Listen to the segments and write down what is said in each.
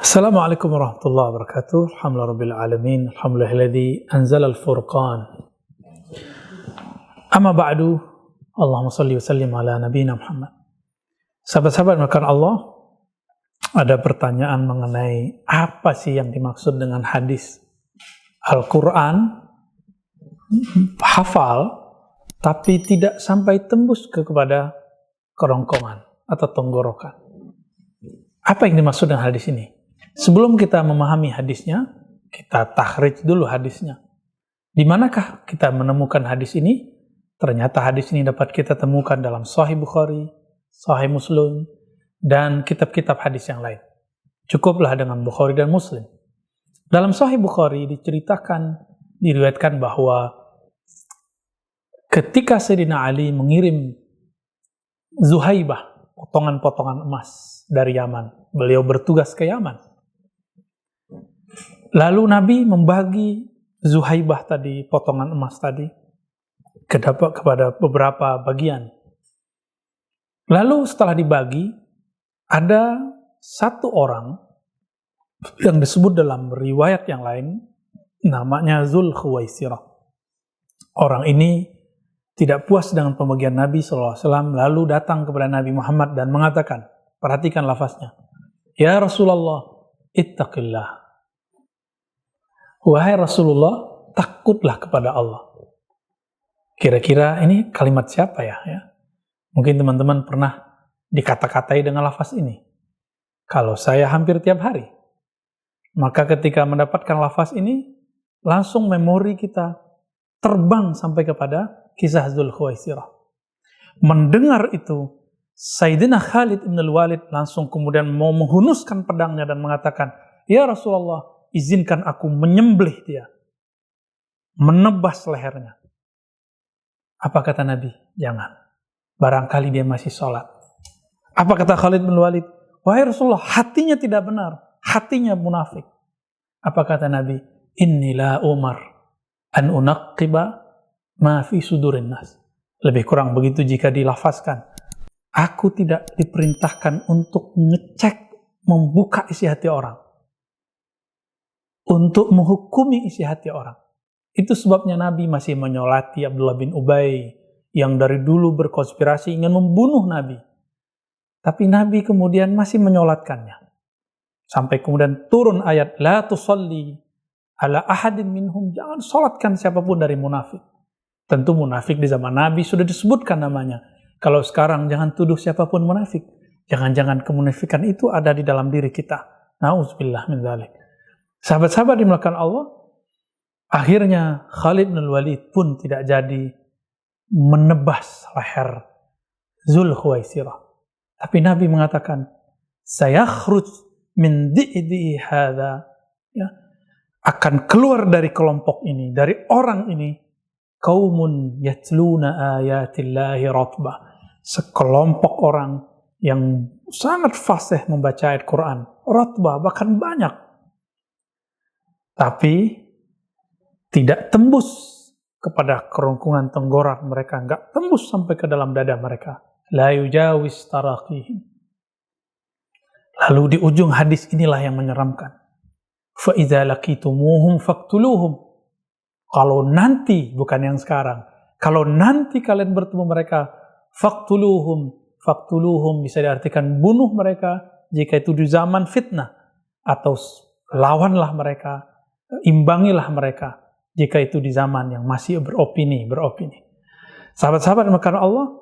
Assalamualaikum warahmatullahi wabarakatuh. Alhamdulillahirabbil alamin. Alhamdulillahilladzi anzala al-furqan. Amma ba'du. Allahumma shalli wa sallim ala nabiyyina Muhammad. Sahabat-sahabat makan Allah, ada pertanyaan mengenai apa sih yang dimaksud dengan hadis Al-Quran hafal tapi tidak sampai tembus kepada kerongkongan atau tenggorokan. Apa yang dimaksud dengan hadis ini? Sebelum kita memahami hadisnya, kita takhrij dulu hadisnya. Di manakah kita menemukan hadis ini? Ternyata hadis ini dapat kita temukan dalam Sahih Bukhari, Sahih Muslim, dan kitab-kitab hadis yang lain. Cukuplah dengan Bukhari dan Muslim. Dalam Sahih Bukhari diriwayatkan bahwa ketika Sayyidina Ali mengirim Zuhaibah, potongan-potongan emas dari Yaman, beliau bertugas ke Yaman. Lalu Nabi membagi Zuhaibah tadi, potongan emas tadi, kepada beberapa bagian. Lalu setelah dibagi, ada satu orang yang disebut dalam riwayat yang lain, namanya Dzulkhuwaisirah. Orang ini tidak puas dengan pembagian Nabi SAW, lalu datang kepada Nabi Muhammad dan mengatakan, perhatikan lafaznya, "Ya Rasulullah, ittaqillah." Wahai Rasulullah, takutlah kepada Allah. Kira-kira ini kalimat siapa ya? Mungkin teman-teman pernah dikata-katai dengan lafaz ini. Kalau saya hampir tiap hari. Maka ketika mendapatkan lafaz ini, langsung memori kita terbang sampai kepada kisah Dzulkhuwaisirah. Mendengar itu, Sayyidina Khalid bin Al-Walid langsung kemudian mau menghunuskan pedangnya dan mengatakan, "Ya Rasulullah, izinkan aku menyembelih dia, menebas lehernya." Apa kata Nabi? Jangan. Barangkali dia masih sholat. Apa kata Khalid bin Walid? Wahai Rasulullah, hatinya tidak benar, hatinya munafik. Apa kata Nabi? Inni la umar an unaqqiba ma fi sudurin nas. Lebih kurang begitu jika dilafazkan. Aku tidak diperintahkan untuk ngecek, membuka isi hati orang, untuk menghukumi isi hati orang. Itu sebabnya Nabi masih menyolati Abdullah bin Ubay yang dari dulu berkonspirasi ingin membunuh Nabi. Tapi Nabi kemudian masih menyolatkannya. Sampai kemudian turun ayat, La tusalli ala ahadin minhum, jangan solatkan siapapun dari munafik. Tentu munafik di zaman Nabi sudah disebutkan namanya. Kalau sekarang jangan tuduh siapapun munafik. Jangan-jangan kemunafikan itu ada di dalam diri kita. Na'udzubillah min dzalik. Sahabat-sahabat dimulakan Allah, akhirnya Khalid bin Walid pun tidak jadi menebas leher Dzulkhuwaisirah. Tapi Nabi mengatakan, sayakhruj min di'di hadza, ya, akan keluar dari kelompok ini, dari orang ini, qaumun yatluna ayatillahi ratbah, sekelompok orang yang sangat fasih membaca ayat Quran, ratbah, bahkan banyak. Tapi tidak tembus kepada kerongkongan tenggorok mereka, enggak tembus sampai ke dalam dada mereka. La yujawis taraqihim. Lalu di ujung hadis inilah yang menyeramkan. Fa idza laqitumuhum faqtuluhum. Kalau nanti, bukan yang sekarang, kalau nanti kalian bertemu mereka, faqtuluhum. Faqtuluhum bisa diartikan bunuh mereka jika itu di zaman fitnah, atau lawanlah mereka, imbangilah mereka jika itu di zaman yang masih beropini. Sahabat-sahabat maka Allah,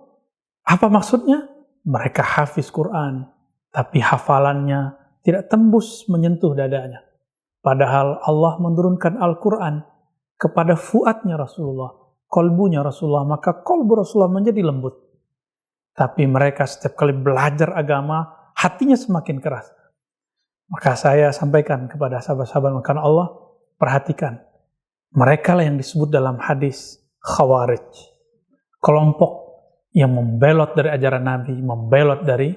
apa maksudnya? Mereka hafiz Quran, tapi hafalannya tidak tembus menyentuh dadanya. Padahal Allah menurunkan Al-Quran kepada fuadnya Rasulullah, kolbunya Rasulullah, maka kolbu Rasulullah menjadi lembut. Tapi mereka setiap kali belajar agama, hatinya semakin keras. Maka saya sampaikan kepada sahabat-sahabat makan Allah, perhatikan, mereka lah yang disebut dalam hadis Khawarij, kelompok yang membelot dari ajaran Nabi, membelot dari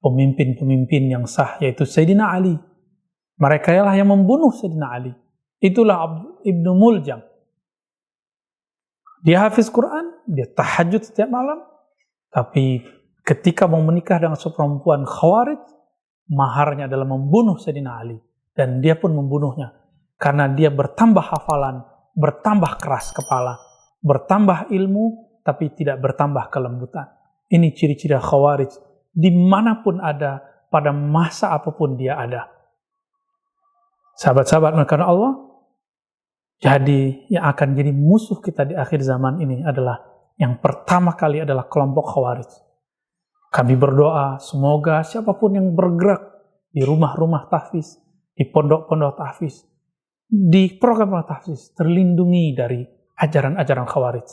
pemimpin-pemimpin yang sah, yaitu Sayyidina Ali. Mereka lah yang membunuh Sayyidina Ali. Itulah Ibnu Muljam. Dia hafiz Quran, dia tahajud setiap malam, tapi ketika mau menikah dengan seorang perempuan Khawarij, maharnya adalah membunuh Sayyidina Ali. Dan dia pun membunuhnya. Karena dia bertambah hafalan, bertambah keras kepala, bertambah ilmu, tapi tidak bertambah kelembutan. Ini ciri-ciri Khawarij. Dimanapun ada, pada masa apapun dia ada. Sahabat-sahabat karena Allah, jadi yang akan jadi musuh kita di akhir zaman ini adalah yang pertama kali adalah kelompok Khawarij. Kami berdoa semoga siapapun yang bergerak di rumah-rumah tahfiz, di pondok-pondok tahfiz, di program tahfiz, terlindungi dari ajaran-ajaran Khawarij.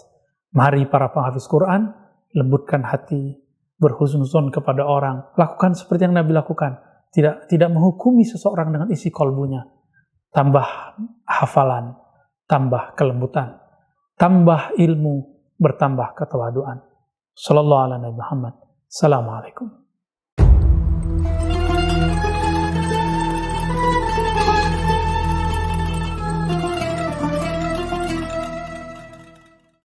Mari para penghafiz Quran, lembutkan hati, berhusnuzon kepada orang, lakukan seperti yang Nabi lakukan, tidak menghukumi seseorang dengan isi kolbunya. Tambah hafalan, tambah kelembutan, tambah ilmu, bertambah ketawaduan. Sallallahu alaihi Muhammad. Assalamualaikum.